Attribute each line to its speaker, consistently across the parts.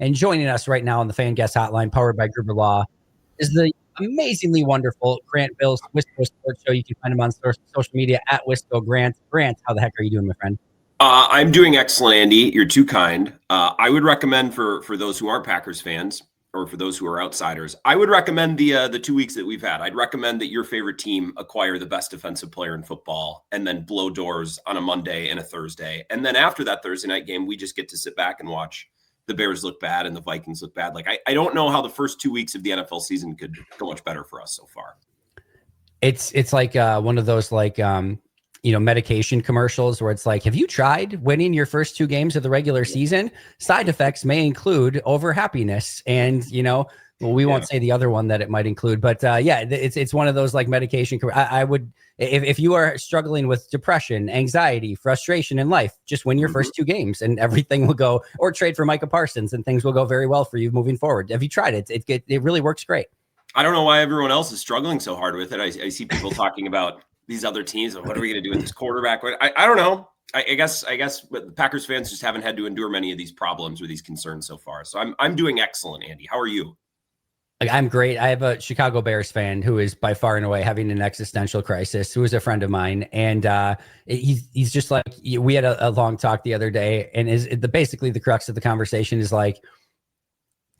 Speaker 1: And joining us right now on the Fan Guest Hotline, powered by Gruber Law, is the amazingly wonderful Grant Bilse, Wisco Sports Show. You can find him on social media at Wisco Grant. Grant, how the heck are you doing, my friend?
Speaker 2: I'm doing excellent, Andy. You're too kind. I would recommend for those who aren't Packers fans, or for those who are outsiders, I would recommend the 2 weeks that we've had. I'd recommend that your favorite team acquire the best defensive player in football and then blow doors on a Monday and a Thursday. And then after that Thursday night game, we just get to sit back and watch the Bears look bad and the Vikings look bad. Like, I don't know how the first 2 weeks of the NFL season could go much better for us so far.
Speaker 1: It's like one of those medication commercials where it's like, have you tried winning your first 2 games of the regular season? Side effects may include over happiness. And, we won't say the other one that it might include, but it's one of those like medication. I would, if you are struggling with depression, anxiety, frustration in life, just win your first 2 games and everything will go, or trade for Micah Parsons and things will go very well for you moving forward. Have you tried it? It really works great.
Speaker 2: I don't know why everyone else is struggling so hard with it. I see people talking about these other teams. What are we going to do with this quarterback? I don't know. I guess the Packers fans just haven't had to endure many of these problems or these concerns so far. So I'm doing excellent, Andy. How are you?
Speaker 1: I'm great. I have a Chicago Bears fan who is by far and away having an existential crisis, who is a friend of mine. And he's just like, we had a long talk the other day, and basically the crux of the conversation is like,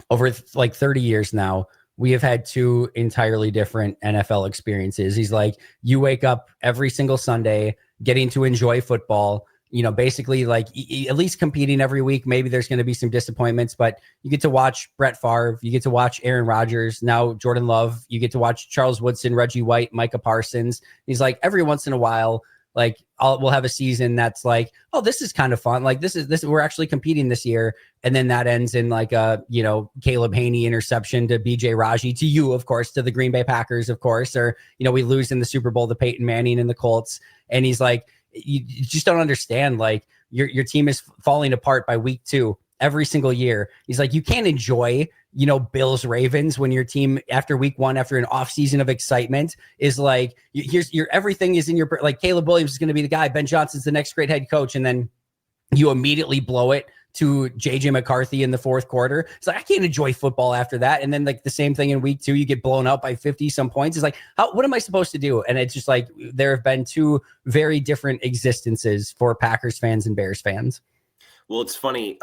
Speaker 1: over like 30 years now, we have had 2 entirely different NFL experiences. He's like, you wake up every single Sunday getting to enjoy football, basically like at least competing every week. Maybe there's going to be some disappointments, but you get to watch Brett Favre, you get to watch Aaron Rodgers, now Jordan Love, you get to watch Charles Woodson, Reggie White, Micah Parsons. He's like, every once in a while, like we'll have a season that's like, oh, this is kind of fun. Like this we're actually competing this year. And then that ends in like a, Caleb Haney interception to BJ Raji, to you, of course, to the Green Bay Packers, of course, or, we lose in the Super Bowl to Peyton Manning and the Colts. And he's like, you just don't understand. Like your team is falling apart by week 2 every single year. He's like, you can't enjoy, Bills Ravens when your team after week 1, after an off season of excitement, is like, here's your everything is in your, like Caleb Williams is going to be the guy. Ben Johnson's the next great head coach. And then you immediately blow it to JJ McCarthy in the 4th quarter. It's like, I can't enjoy football after that. And then like the same thing in week 2, you get blown out by 50 some points. It's like, what am I supposed to do? And it's just like, there have been 2 very different existences for Packers fans and Bears fans.
Speaker 2: Well, it's funny,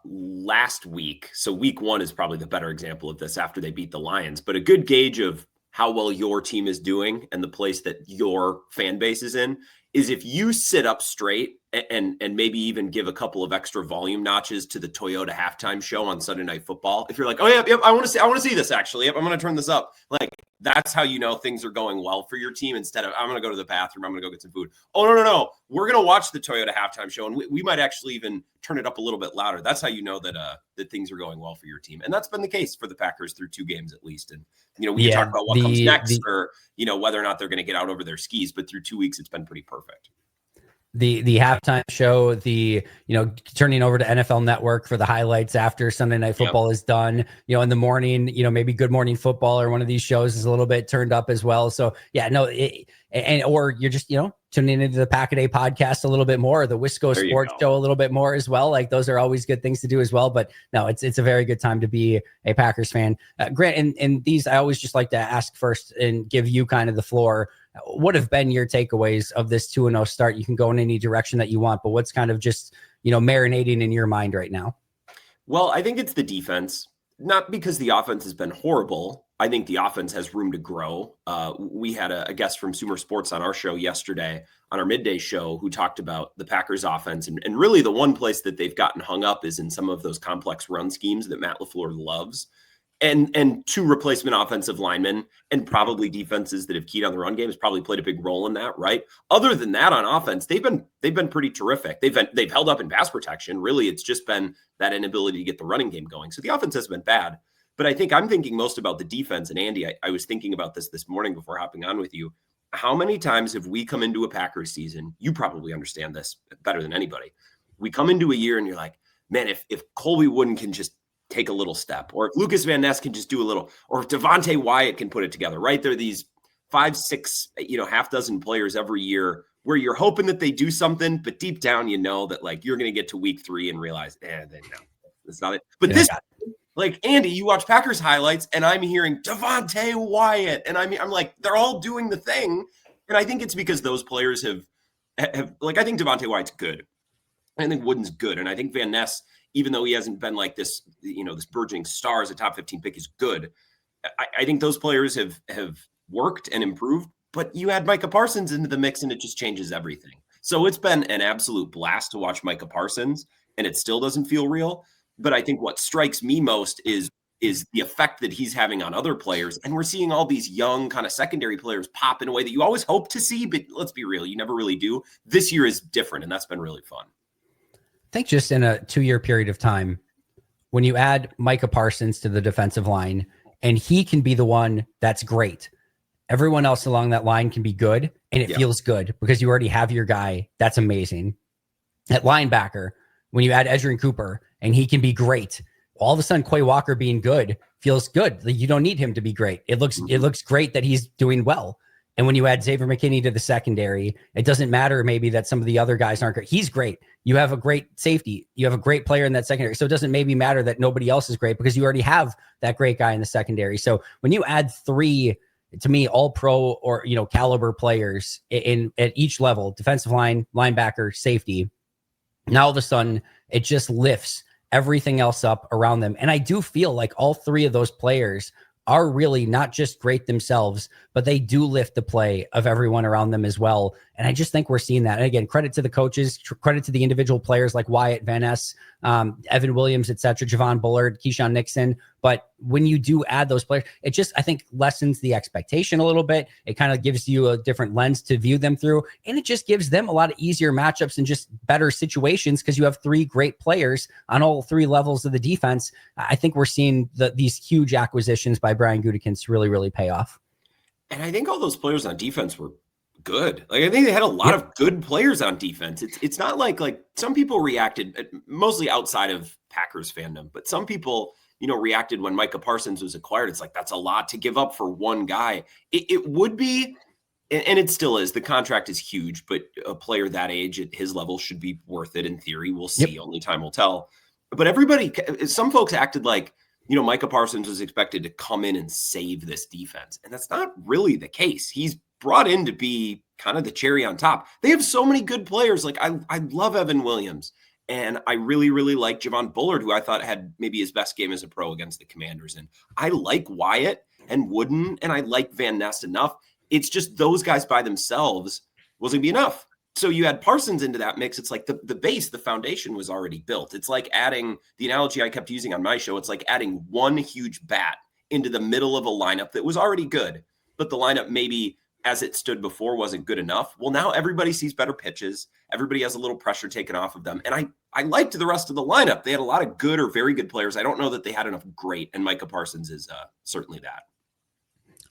Speaker 2: last week, so week 1 is probably the better example of this after they beat the Lions, but a good gauge of how well your team is doing and the place that your fan base is in is if you sit up straight and maybe even give a couple of extra volume notches to the Toyota halftime show on Sunday Night Football. If you're like, oh yeah, I want to see this actually. Yep, I'm going to turn this up. Like, that's how you know things are going well for your team, instead of I'm going to go to the bathroom, I'm going to go get some food. Oh, no. We're going to watch the Toyota halftime show, and we might actually even turn it up a little bit louder. That's how you know that things are going well for your team. And that's been the case for the Packers through 2 games at least. And, we can talk about what comes next or, whether or not they're going to get out over their skis. But through 2 weeks, it's been pretty perfect.
Speaker 1: The halftime show, turning over to NFL Network for the highlights after Sunday Night Football is done, in the morning, maybe Good Morning Football or one of these shows is a little bit turned up as well. So or you're just, tuning into the Pack a Day podcast a little bit more, the Wisco Sports Show a little bit more as well. Like those are always good things to do as well. But no, it's a very good time to be a Packers fan. Grant, and these, I always just like to ask first and give you kind of the floor. What have been your takeaways of this 2-0 start? You can go in any direction that you want, but what's kind of just, marinating in your mind right now?
Speaker 2: Well, I think it's the defense, not because the offense has been horrible. I think the offense has room to grow. We had a guest from Sumer Sports on our show yesterday, on our midday show, who talked about the Packers offense. And really the one place that they've gotten hung up is in some of those complex run schemes that Matt LaFleur loves. And 2 replacement offensive linemen and probably defenses that have keyed on the run game has probably played a big role in that, right? Other than that, on offense, they've been pretty terrific. They've held up in pass protection. Really, it's just been that inability to get the running game going. So the offense has been bad. But I'm thinking most about the defense. And Andy, I was thinking about this morning before hopping on with you. How many times have we come into a Packers season? You probably understand this better than anybody. We come into a year and you're like, man, if Colby Wooden can just take a little step, or if Lucas Van Ness can just do a little, or if Devontae Wyatt can put it together, right? There are these 5, 6, half dozen players every year where you're hoping that they do something, but deep down, that like you're going to get to week 3 and realize, no, that's not it. But Like, Andy, you watch Packers highlights, and I'm hearing Devontae Wyatt, and I'm like, they're all doing the thing. And I think it's because those players have like, I think Devontae Wyatt's good. I think Wooden's good. And I think Van Ness, even though he hasn't been like this, this burgeoning star as a top 15 pick, is good. I think those players have worked and improved, but you add Micah Parsons into the mix and it just changes everything. So it's been an absolute blast to watch Micah Parsons, and it still doesn't feel real. But I think what strikes me most is the effect that he's having on other players. And we're seeing all these young kind of secondary players pop in a way that you always hope to see, but let's be real, you never really do. This year is different, and that's been really fun.
Speaker 1: I think just in a 2-year period of time, when you add Micah Parsons to the defensive line, and he can be the one that's great, everyone else along that line can be good, and it feels good because you already have your guy. That's amazing. At linebacker, when you add Edgerrin Cooper and he can be great, all of a sudden Quay Walker being good feels good. You don't need him to be great. It looks great that he's doing well. And when you add Xavier McKinney to the secondary, it doesn't matter maybe that some of the other guys aren't great. He's great. You have a great safety. You have a great player in that secondary. So it doesn't maybe matter that nobody else is great because you already have that great guy in the secondary. So when you add 3, to me, all pro or, caliber players at each level, defensive line, linebacker, safety, now all of a sudden it just lifts everything else up around them. And I do feel like all 3 of those players are really not just great themselves, but they do lift the play of everyone around them as well. And I just think we're seeing that. And again, credit to the coaches, credit to the individual players like Wyatt, Van Ness, Evan Williams, etc., Javon Bullard, Keyshawn Nixon. But when you do add those players, it just, I think, lessens the expectation a little bit. It kind of gives you a different lens to view them through. And it just gives them a lot of easier matchups and just better situations because you have 3 great players on all 3 levels of the defense. I think we're seeing these huge acquisitions by Brian Gutekunst really, really pay off.
Speaker 2: And I think all those players on defense were good. Like, I think they had a lot of good players on defense. It's not like some people reacted, mostly outside of Packers fandom, but some people, reacted when Micah Parsons was acquired. It's like, that's a lot to give up for one guy. It would be, and it still is. The contract is huge, but a player that age at his level should be worth it in theory. We'll see. Only time will tell. But some folks acted like, Micah Parsons was expected to come in and save this defense. And that's not really the case. He's brought in to be kind of the cherry on top. They have so many good players. Like, I love Evan Williams. And I really, really like Javon Bullard, who I thought had maybe his best game as a pro against the Commanders. And I like Wyatt and Wooden, and I like Van Ness enough. It's just those guys by themselves wasn't be enough. So you add Parsons into that mix. It's like the base, the foundation was already built. It's like adding, the analogy I kept using on my show, it's like adding one huge bat into the middle of a lineup that was already good, but the lineup maybe as it stood before wasn't good enough. Well, now everybody sees better pitches. Everybody has a little pressure taken off of them. And I liked the rest of the lineup. They had a lot of good or very good players. I don't know that they had enough great, and Micah Parsons is certainly that.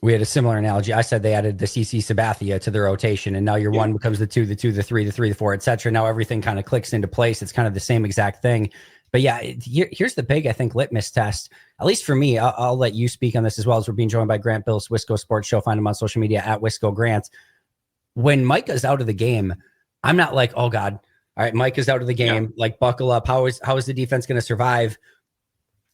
Speaker 1: We had a similar analogy. I said they added the CC Sabathia to the rotation, and now your 1 becomes the 2, the 2, the 3, the 3, the 4, etc. Now everything kind of clicks into place. It's kind of the same exact thing. But yeah, here's the big, I think, litmus test, at least for me. I'll let you speak on this as well, as we're being joined by Grant Bilse, Wisco Sports Show. Find him on social media at Wisco Grant. When Micah's out of the game, I'm not like, oh God, all right, Micah's out of the game. Like, buckle up. How is the defense going to survive?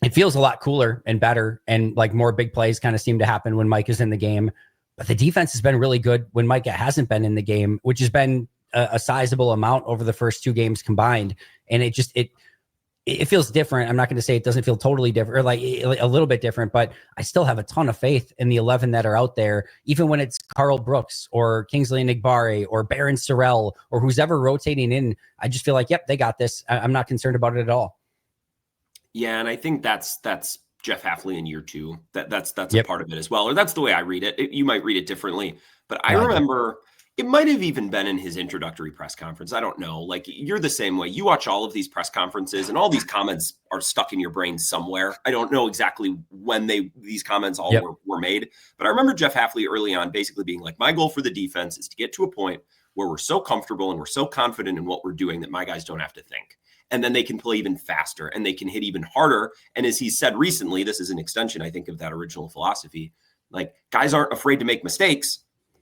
Speaker 1: It feels a lot cooler and better, and like more big plays kind of seem to happen when Mike is in the game. But the defense has been really good when Micah hasn't been in the game, which has been a sizable amount over the first 2 games combined. And it feels different. I'm not going to say it doesn't feel totally different, or like a little bit different, but I still have a ton of faith in the 11 that are out there, even when it's Carl Brooks or Kingsley Enagbare or Baron Sorrell or who's ever rotating in. I just feel like, yep, they got this. I'm not concerned about it at all.
Speaker 2: Yeah, and I think that's Jeff Hafley in year 2. That's a part of it as well, or that's the way I read it. You might read it differently, but I remember it might have even been in his introductory press conference. I don't know. Like, you're the same way. You watch all of these press conferences, and all these comments are stuck in your brain somewhere. I don't know exactly when these comments all were made, but I remember Jeff Hafley early on basically being like, my goal for the defense is to get to a point where we're so comfortable and we're so confident in what we're doing that my guys don't have to think. And then they can play even faster and they can hit even harder. And as he said recently, this is an extension, I think, of that original philosophy. Like, guys aren't afraid to make mistakes.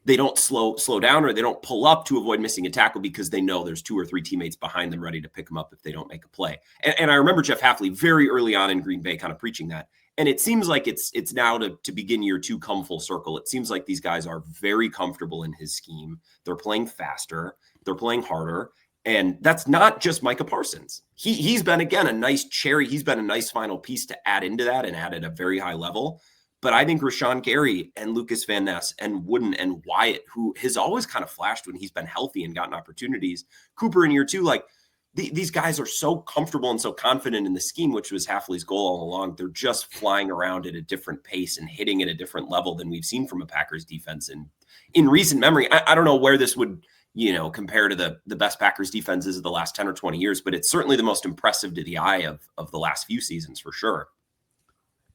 Speaker 2: they don't slow down, or they don't pull up to avoid missing a tackle because they know there's 2 or 3 teammates behind them ready to pick them up if they don't make a play. And I remember Jeff Hafley very early on in Green Bay kind of preaching that. And it seems like it's now to begin year 2 come full circle. It seems like these guys are very comfortable in his scheme. They're playing faster. They're playing harder. And that's not just Micah Parsons. He's been, again, a nice cherry. He's been a nice final piece to add into that and add at a very high level. But I think Rashawn Gary and Lucas Van Ness and Wooden and Wyatt, who has always kind of flashed when he's been healthy and gotten opportunities, Cooper in year 2, like these guys are so comfortable and so confident in the scheme, which was Hafley's goal all along. They're just flying around at a different pace and hitting at a different level than we've seen from a Packers defense in recent memory. I don't know where this would, compare to the best Packers defenses of the last 10 or 20 years, but it's certainly the most impressive to the eye of the last few seasons for sure.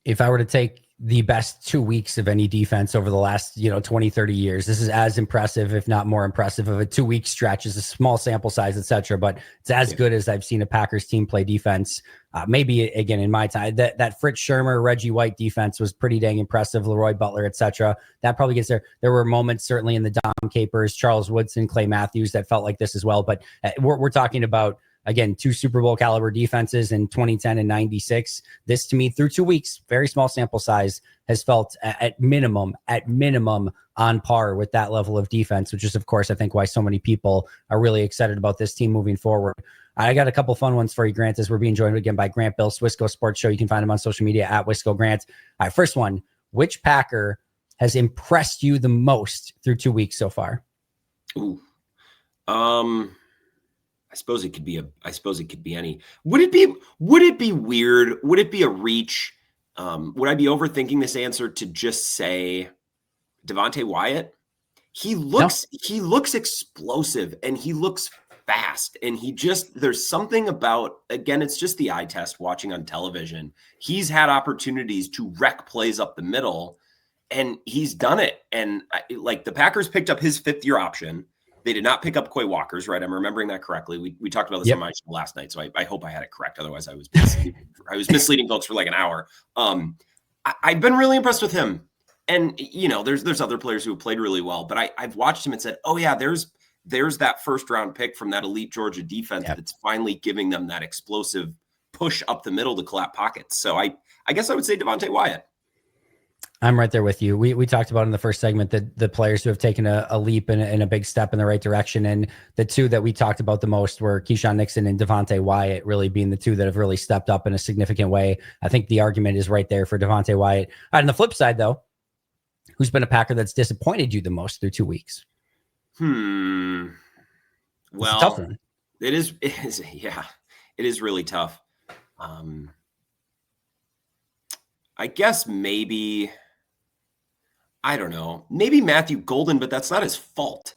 Speaker 1: If I were to take the best 2 weeks of any defense over the last, 20, 30 years, this is as impressive, if not more impressive, of a 2-week stretch. Is a small sample size, etc. But it's as good as I've seen a Packers team play defense. Maybe again in my time, that Fritz Shermer, Reggie White defense was pretty dang impressive. Leroy Butler, etc. That probably gets there. There were moments certainly in the Dom Capers, Charles Woodson, Clay Matthews that felt like this as well. But we're talking about, again, 2 Super Bowl caliber defenses in 2010 and 96. This, to me, through 2 weeks, very small sample size, has felt at minimum on par with that level of defense, which is, of course, I think why so many people are really excited about this team moving forward. I got a couple fun ones for you, Grant, as we're being joined again by Grant Bilse, Wisco Sports Show. You can find him on social media at Wisco Grant. All right, first one, which Packer has impressed you the most through 2 weeks so far?
Speaker 2: Ooh. I suppose it could be any. Would it be weird? Would it be a reach? Would I be overthinking this answer to just say Devontae Wyatt? He looks explosive and he looks fast, and there's something about, again, it's just the eye test watching on television. He's had opportunities to wreck plays up the middle, and he's done it. And the Packers picked up his 5th-year option. They did not pick up Quay Walker's, right? I'm remembering that correctly. We talked about this on my show last night, so I hope I had it correct. Otherwise, I was misleading folks for like an hour. I've been really impressed with him. And, there's other players who have played really well, but I've watched him and said, oh, yeah, there's that first-round pick from that elite Georgia defense that's finally giving them that explosive push up the middle to collapse pockets. So I guess I would say Devontae Wyatt.
Speaker 1: I'm right there with you. We talked about in the first segment that the players who have taken a leap and a big step in the right direction. And the 2 that we talked about the most were Keyshawn Nixon and Devontae Wyatt, really being the 2 that have really stepped up in a significant way. I think the argument is right there for Devontae Wyatt. On the flip side, though, who's been a Packer that's disappointed you the most through 2 weeks?
Speaker 2: Well,
Speaker 1: tough one.
Speaker 2: It is really tough. I guess maybe, I don't know, maybe Matthew Golden, but that's not his fault.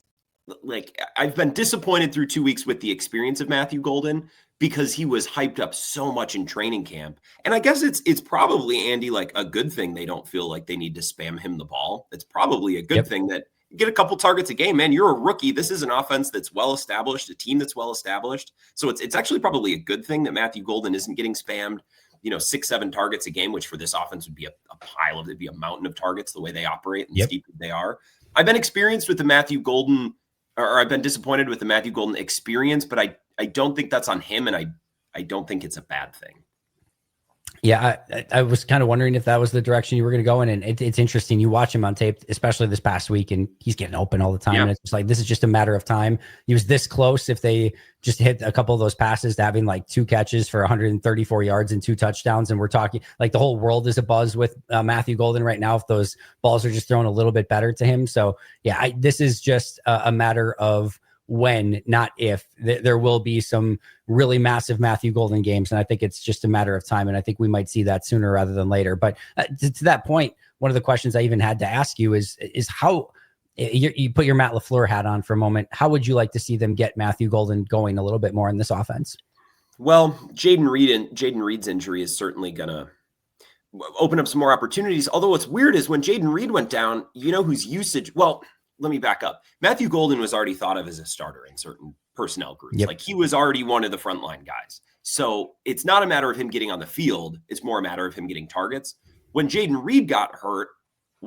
Speaker 2: Like, I've been disappointed through 2 weeks with the experience of Matthew Golden because he was hyped up so much in training camp. And I guess it's probably, Andy, like a good thing they don't feel like they need to spam him the ball. It's probably a good thing that you get a couple targets a game, man. You're a rookie. This is an offense that's well-established, a team that's well-established. So it's actually probably a good thing that Matthew Golden isn't getting spammed, 6-7 targets a game, which for this offense would be a pile of, it'd be a mountain of targets the way they operate and steep they are. I've been experienced with the Matthew Golden, or I've been disappointed with the Matthew Golden experience, but I don't think that's on him, and I don't think it's a bad thing.
Speaker 1: Yeah, I was kind of wondering if that was the direction you were going to go in. And it's interesting. You watch him on tape, especially this past week, and he's getting open all the time. And it's just like, this is just a matter of time. He was this close if they just hit a couple of those passes to having like 2 catches for 134 yards and 2 touchdowns. And we're talking like the whole world is abuzz with Matthew Golden right now if those balls are just thrown a little bit better to him. So, yeah, this is just a matter of when, not if. There will be some really massive Matthew Golden games, and I think it's just a matter of time, and I think we might see that sooner rather than later. But to that point, one of the questions I even had to ask you is how you put your Matt LaFleur hat on for a moment. How would you like to see them get Matthew Golden going a little bit more in this offense?
Speaker 2: Well, Jaden Reed's injury is certainly going to open up some more opportunities. Although what's weird is when Jaden Reed went down, whose usage, well, let me back up. Matthew Golden was already thought of as a starter in certain personnel groups. Like, he was already one of the frontline guys. So it's not a matter of him getting on the field. It's more a matter of him getting targets. When Jaden Reed got hurt,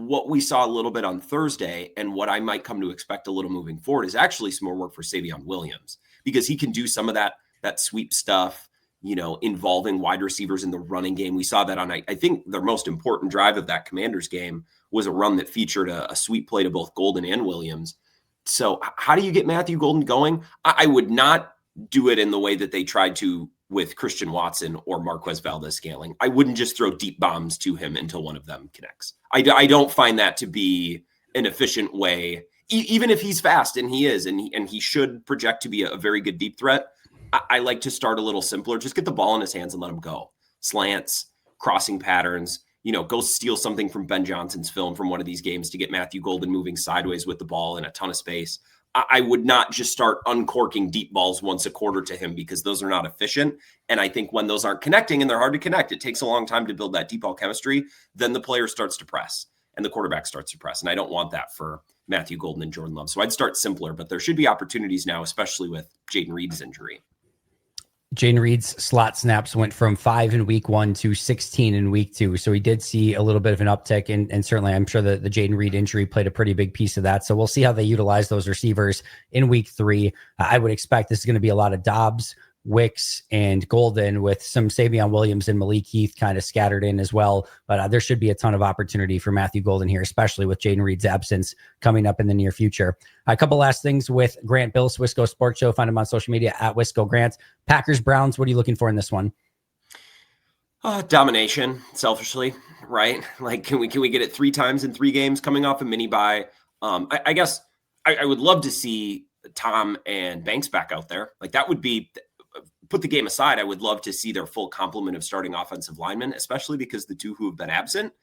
Speaker 2: what we saw a little bit on Thursday and what I might come to expect a little moving forward is actually some more work for Savion Williams, because he can do some of that sweep stuff, involving wide receivers in the running game. We saw that on, I think their most important drive of that Commanders game was a run that featured a sweep play to both Golden and Williams. So how do you get Matthew Golden going? I would not do it in the way that they tried to with Christian Watson or Marquez Valdez-Scantling. I wouldn't just throw deep bombs to him until one of them connects. I don't find that to be an efficient way, even if he's fast, and he is, and he should project to be a very good deep threat. I like to start a little simpler. Just get the ball in his hands and let him go. Slants, crossing patterns, go steal something from Ben Johnson's film from one of these games to get Matthew Golden moving sideways with the ball in a ton of space. I would not just start uncorking deep balls once a quarter to him, because those are not efficient. And I think when those aren't connecting, and they're hard to connect, it takes a long time to build that deep ball chemistry, then the player starts to press and the quarterback starts to press. And I don't want that for Matthew Golden and Jordan Love. So I'd start simpler, but there should be opportunities now, especially with Jaden Reed's injury.
Speaker 1: Jaden Reed's slot snaps went from 5 in week 1 to 16 in week 2. So he did see a little bit of an uptick. And certainly I'm sure that the Jaden Reed injury played a pretty big piece of that. So we'll see how they utilize those receivers in week 3. I would expect this is going to be a lot of Dobbs, Wicks, and Golden, with some Savion Williams and Malik Heath kind of scattered in as well. But there should be a ton of opportunity for Matthew Golden here, especially with Jaden Reed's absence coming up in the near future. A couple last things with Grant Bilse, Wisco Sports Show. Find him on social media at Wisco Grant. Packers, Browns, what are you looking for in this one?
Speaker 2: Domination, selfishly, right? Like, can we get it 3 times in 3 games coming off a mini bye? I guess I would love to see Tom and Banks back out there. Like, that would be, put the game aside, I would love to see their full complement of starting offensive linemen, especially because the 2 who have been absent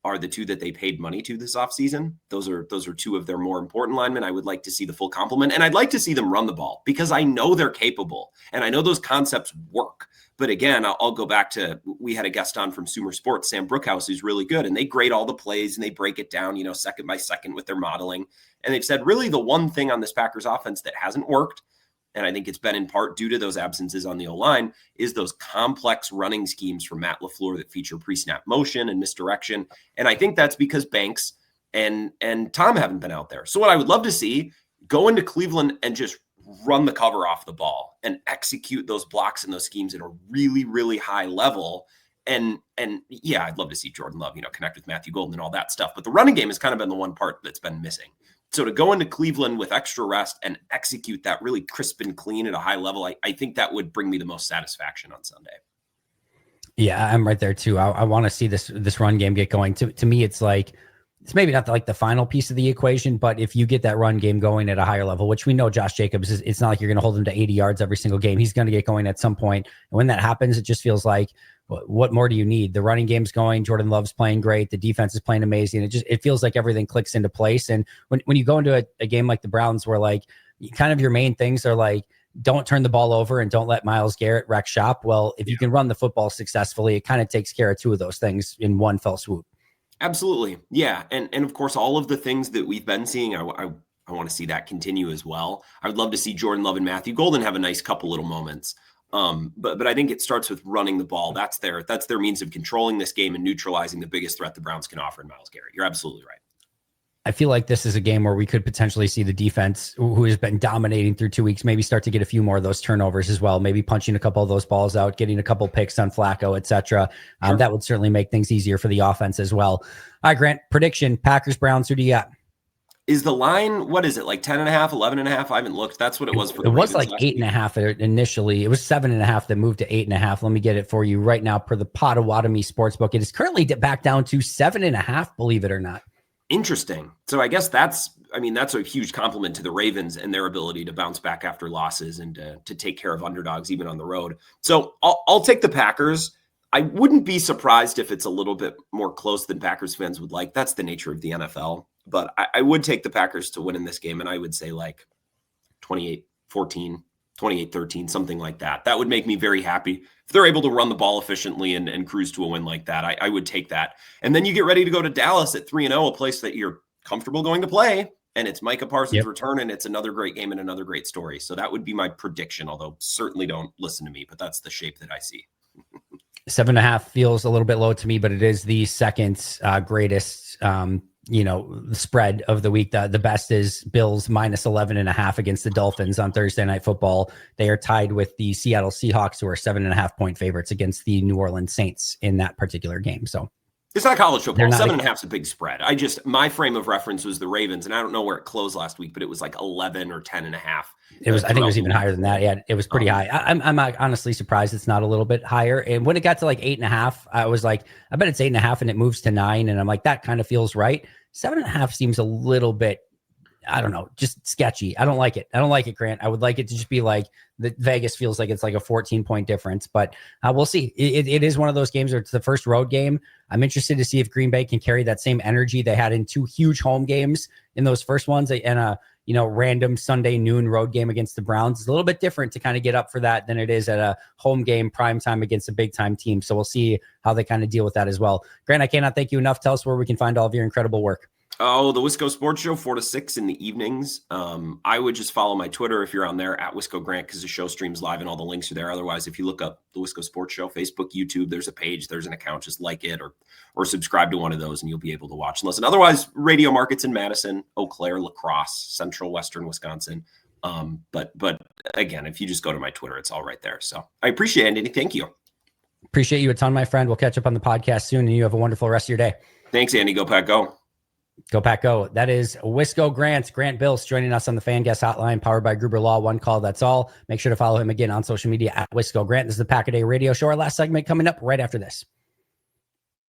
Speaker 2: are the 2 that they paid money to this offseason. Those are 2 of their more important linemen. I would like to see the full complement, and I'd like to see them run the ball, because I know they're capable and I know those concepts work. But again, I'll go back to, we had a guest on from Sumer Sports, Sam Brookhouse, who's really good, and they grade all the plays and they break it down, second by second with their modeling. And they've said really the one thing on this Packers offense that hasn't worked, and I think it's been in part due to those absences on the O-line, is those complex running schemes from Matt LaFleur that feature pre-snap motion and misdirection. And I think that's because Banks and Tom haven't been out there. So what I would love to see, go into Cleveland and just run the cover off the ball and execute those blocks and those schemes at a really, really high level. And yeah, I'd love to see Jordan Love, connect with Matthew Golden and all that stuff. But the running game has kind of been the one part that's been missing. So to go into Cleveland with extra rest and execute that really crisp and clean at a high level, I think that would bring me the most satisfaction on Sunday.
Speaker 1: Yeah, I'm right there too. I want to see this run game get going. To me, it's like, it's maybe not like the final piece of the equation, but if you get that run game going at a higher level, which we know Josh Jacobs is, it's not like you're going to hold him to 80 yards every single game. He's going to get going at some point. And when that happens, it just feels like, what more do you need? The running game's going. Jordan Love's playing great. The defense is playing amazing. It feels like everything clicks into place. And when you go into a game like the Browns, where like kind of your main things are like, don't turn the ball over and don't let Myles Garrett wreck shop. Well, if you can run the football successfully, it kind of takes care of 2 of those things in one fell swoop. Absolutely.
Speaker 2: Yeah. And of course, all of the things that we've been seeing, I want to see that continue as well. I would love to see Jordan Love and Matthew Golden have a nice couple little moments. But I think it starts with running the ball. That's their means of controlling this game and neutralizing the biggest threat the Browns can offer in Myles Garrett. You're absolutely right.
Speaker 1: I feel like this is a game where we could potentially see the defense, who has been dominating through 2 weeks, maybe start to get a few more of those turnovers as well, maybe punching a couple of those balls out, getting a couple picks on Flacco, etc. Sure. That would certainly make things easier for the offense as well. All right, Grant, prediction, Packers, Browns, who do you got?
Speaker 2: Is the line, what is it, like 10.5, 11.5? I haven't looked. That's what it was for the
Speaker 1: It was
Speaker 2: Ravens
Speaker 1: like 8.5 initially. It was 7.5 that moved to 8.5. Let me get it for you right now per the Potawatomi Sportsbook. It is currently back down to 7.5, believe it or not.
Speaker 2: Interesting. So I guess that's a huge compliment to the Ravens and their ability to bounce back after losses and to take care of underdogs even on the road. So I'll take the Packers. I wouldn't be surprised if it's a little bit more close than Packers fans would like. That's the nature of the NFL. But I would take the Packers to win in this game, and I would say like 28-14, 28-13, something like that. That would make me very happy. If they're able to run the ball efficiently and cruise to a win like that, I would take that. And then you get ready to go to Dallas at 3-0, a place that you're comfortable going to play, and it's Micah Parsons' return, and it's another great game and another great story. So that would be my prediction, although certainly don't listen to me, but that's the shape that I see.
Speaker 1: 7.5 feels a little bit low to me, but it is the second greatest the spread of the week. The best is Bills minus 11.5 against the Dolphins on Thursday Night Football. They are tied with the Seattle Seahawks, who are 7.5 point favorites against the New Orleans Saints in that particular game. So
Speaker 2: it's not college football. 7.5 is a big spread. My frame of reference was the Ravens, and I don't know where it closed last week, but it was like 11 or 10.5.
Speaker 1: It was, I think it was even higher than that. Yeah, it was pretty high. I'm honestly surprised it's not a little bit higher. And when it got to like 8.5, I was like, I bet it's 8.5, and it moves to 9. And I'm like, that kind of feels right. 7.5 seems a little bit, I don't know, just sketchy. I don't like it. Grant. I would like it to just be like the Vegas feels like it's like a 14-point difference, but we'll see. It is one of those games where it's the first road game. I'm interested to see if Green Bay can carry that same energy they had in 2 huge home games in those first ones, and a random Sunday noon road game against the Browns. It's a little bit different to kind of get up for that than it is at a home game prime time against a big time team. So we'll see how they kind of deal with that as well. Grant, I cannot thank you enough. Tell us where we can find all of your incredible work.
Speaker 2: Oh, the Wisco Sports Show, 4 to 6 in the evenings. I would just follow my Twitter if you're on there at Wisco Grant, because the show streams live and all the links are there. Otherwise, if you look up the Wisco Sports Show, Facebook, YouTube, there's a page, there's an account. Just like it or subscribe to one of those, and you'll be able to watch and listen. Otherwise, radio markets in Madison, Eau Claire, La Crosse, Central Western Wisconsin. But again, if you just go to my Twitter, it's all right there. So I appreciate it. Thank you.
Speaker 1: Appreciate you a ton, my friend. We'll catch up on the podcast soon, and you have a wonderful rest of your day.
Speaker 2: Thanks, Andy. Go Pack, go.
Speaker 1: Go Pack, go. That is Wisco Grant Bilse joining us on the Fan Guest Hotline, powered by Gruber Law. One call, that's all. Make sure to follow him again on social media at Wisco Grant. This is the Pack-A-Day Radio Show. Our last segment coming up right after this.